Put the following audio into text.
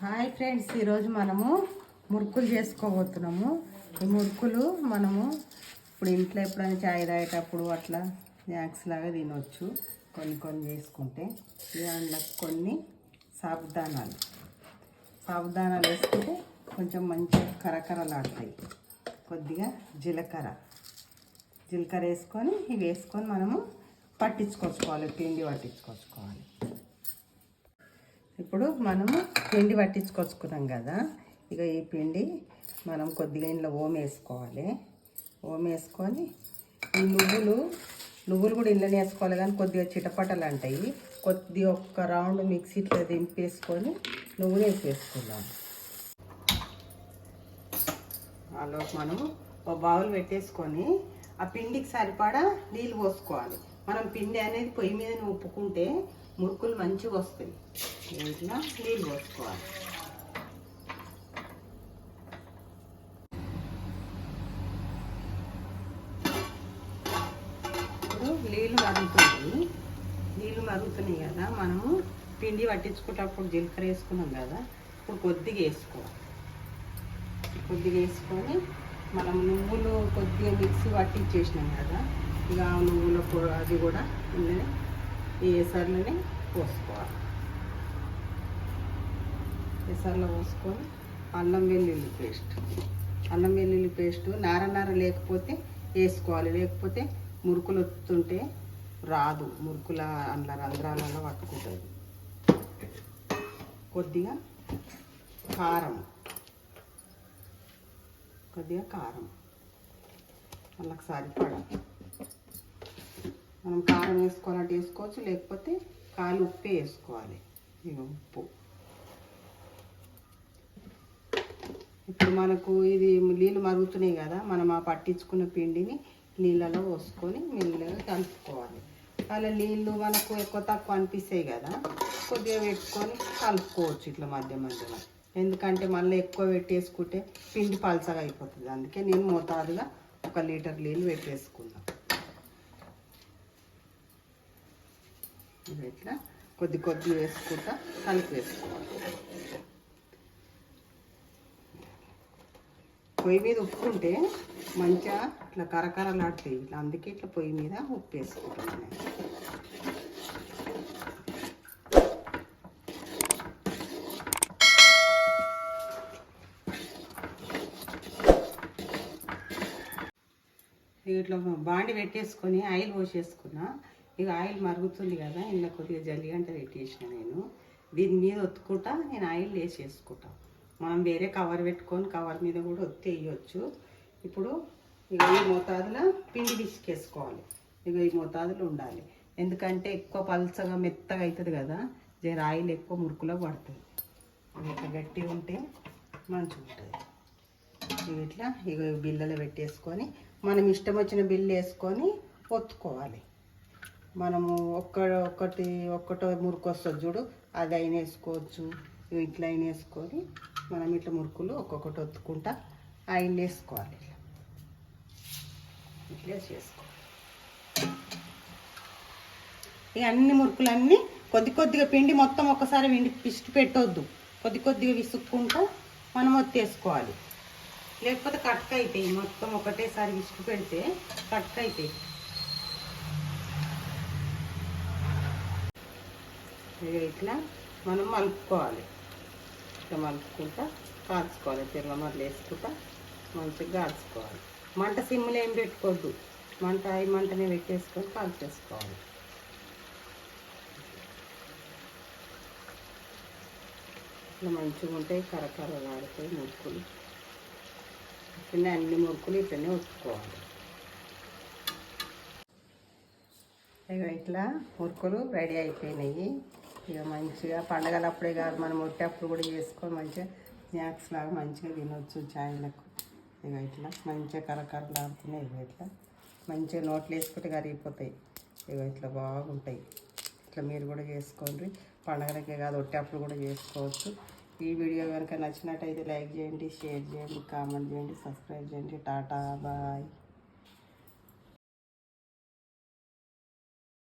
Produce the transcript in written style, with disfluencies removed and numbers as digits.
Hi friends, ఈరోజు మనము మురుకులు చేసుకోబోతున్నాము. ఈ మురుకులు మనము ఇప్పుడు ఇంట్లో ఎప్పుడైనా చాయ్ తాగేటప్పుడు అట్లా స్నాక్స్ లాగా తినవచ్చు. కొన్ని కొన్ని చేసుకుంటే దాంట్లో కొన్ని సాబుదానాలు వేసుకుంటే కొంచెం మంచిగా కరకరలాడతాయి. కొద్దిగా జీలకర్ర వేసుకొని ఇవి వేసుకొని మనము పట్టించుకొచ్చుకోవాలి, పిండి పట్టించుకొచ్చుకోవాలి. ఇప్పుడు మనము పిండి పట్టించుకొచ్చుకున్నాం కదా, ఇక ఈ పిండి మనం కొద్దిగా ఇంట్లో ఓమ వేసుకోవాలి. ఓమ వేసుకొని ఈ నువ్వులు కూడా ఇంట్లోనే వేసుకోవాలి, కానీ కొద్దిగా చిటపటలు అంటాయి. కొద్దిగా ఒక్క రౌండ్ మిక్సీలో దింపేసుకొని నువ్వులు వేసేసుకుందాం. అలా మనము ఒక బౌల్ పెట్టేసుకొని ఆ పిండికి సరిపడా నీళ్ళు పోసుకోవాలి. మనం పిండి అనేది పొయ్యి మీద ఉప్పుకుంటే మురుకులు మంచిగా వస్తాయి. ఇట్లా నీళ్ళు పోసుకోవాలి. ఇప్పుడు నీళ్ళు మరుగుతున్నాయి కదా, మనము పిండి పట్టించుకునేటప్పుడు జీలకర్ర వేసుకున్నాం కదా, ఇప్పుడు కొద్దిగా వేసుకొని మనం నువ్వులు కొద్దిగా మిక్సీ పట్టించేసినాం కదా, ఇక ఆ నువ్వుల అది కూడా ఈ ఎసర్లోనే పోసుకోవాలి. ఎసర్లో పోసుకొని అల్లం వెల్లుల్లి పేస్ట్ నార లేకపోతే వేసుకోవాలి, లేకపోతే మురుకులు వస్తుంటే రాదు, మురుకుల అందులో రంధ్రాలలో పట్టుకుంటుంది. కొద్దిగా కారం వాళ్ళకి సరిపడా మనం కారం వేసుకోవాలంటే వేసుకోవచ్చు, లేకపోతే కాలు ఉప్పే వేసుకోవాలి. ఇక ఉప్పు ఇప్పుడు మనకు ఇది నీళ్ళు మరుగుతున్నాయి కదా, మనం ఆ పట్టించుకున్న పిండిని నీళ్ళలో పోసుకొని మెల్లగా కలుపుకోవాలి. అలా నీళ్ళు మనకు ఎక్కువ తక్కువ అనిపిస్తాయి కదా, కొద్దిగా పెట్టుకొని కలుపుకోవచ్చు ఇట్లా మధ్యలో. ఎందుకంటే మళ్ళీ ఎక్కువ పెట్టేసుకుంటే పిండి పలచగా అయిపోతుంది. అందుకే నేను మోతాదుగా 1 లీటర్ నీళ్ళు పెట్టేసుకున్నాను. ఇట్లా కొద్ది వేసుకుంటా కలిపి వేసుకోవాలి. పొయ్యి మీద ఉప్పుకుంటే మంచిగా ఇట్లా కరకరలాడుతాయి. ఇట్లా అందుకే ఇట్లా పొయ్యి మీద ఉప్పు వేసుకుంటున్నాను. ఇట్లా బాండి పెట్టేసుకొని ఆయిల్ పోసేసుకున్నా. ఇక ఆయిల్ మరుగుతుంది కదా, ఇలా కొద్దిగా జల్లిగంట పెట్టేసిన నేను. దీని మీద ఒత్తుకుంటా నేను ఆయిల్ వేసేసుకుంటా. మనం వేరే కవర్ పెట్టుకొని కవర్ మీద కూడా ఒత్తి వేయచ్చు. ఇప్పుడు ఇక ఈ మోతాదులో పిండి పిసికేసుకోవాలి. ఇక ఈ మోతాదులో ఉండాలి, ఎందుకంటే ఎక్కువ పల్చగా మెత్తగా అవుతుంది కదా, జర ఆయిల్ ఎక్కువ మురుకులో పడుతుంది. ఇట్లా గట్టిగా ఉంటే మంచిగా ఉంటుంది. ఇట్లా ఇక బిళ్ళలో పెట్టేసుకొని మనం ఇష్టం వచ్చిన బిల్లు వేసుకొని ఒత్తుకోవాలి. మనము ఒక్కటో మురుకు వస్తుంది చూడు, అది అయినా వేసుకోవచ్చు, ఇట్లా అయినా వేసుకొని మనం ఇట్లా మురుకులు ఒక్కొక్కటి ఒత్తుకుంటా ఆయిల్ వేసుకోవాలి. ఇట్లా చేసుకోవాలి. ఇక అన్ని మురుకులన్నీ కొద్దిగా పిండి మొత్తం ఒక్కసారి పిసికి పెట్టొద్దు, కొద్దిగా విసుక్కుంటూ మనం ఒత్తేసుకోవాలి. లేకపోతే కట్క అవుతాయి. మొత్తం ఒకటేసారి విసుకు పెడితే కట్క అవుతాయి. ఇట్లా మనం మలుపుకోవాలి. ఇట్లా మలుపుకుంటా కాల్చుకోవాలి. తెల్లమర్లు వేసుకుంటా మంచిగా కాల్చుకోవాలి. మంట సిమ్లో ఏం పెట్టుకోవద్దు, మంటనే పెట్టేసుకొని కాల్చేసుకోవాలి. ఇట్లా మంచిగా ఉంటాయి, కరకరలాడుతాయి మురుకులు. అన్ని మురుకులు ఇట్లనే ఒత్తుకోవాలి. ఇక ఇట్లా మురుకులు రెడీ అయిపోయినాయి. ఇక మంచిగా పండగలప్పుడే కాదు, మనం ఒట్టేప్పుడు కూడా చేసుకొని మంచిగా స్నాక్స్ లాగా మంచిగా తినవచ్చు చాయ్లకు. ఇక ఇట్లా మంచిగా కరకరలాడుతున్నాయి. ఇట్లా మంచిగా నోట్లు వేసుకుంటే కరిగిపోతాయి. ఇక ఇట్లా బాగుంటాయి. ఇట్లా మీరు కూడా చేసుకోండి. పండగలకే కాదు, ఒట్టేప్పుడు కూడా చేసుకోవచ్చు. ఈ వీడియో కనుక నచ్చినట్టయితే లైక్ చేయండి, షేర్ చేయండి, కామెంట్ చేయండి, సబ్స్క్రైబ్ చేయండి. టాటా, బాయ్.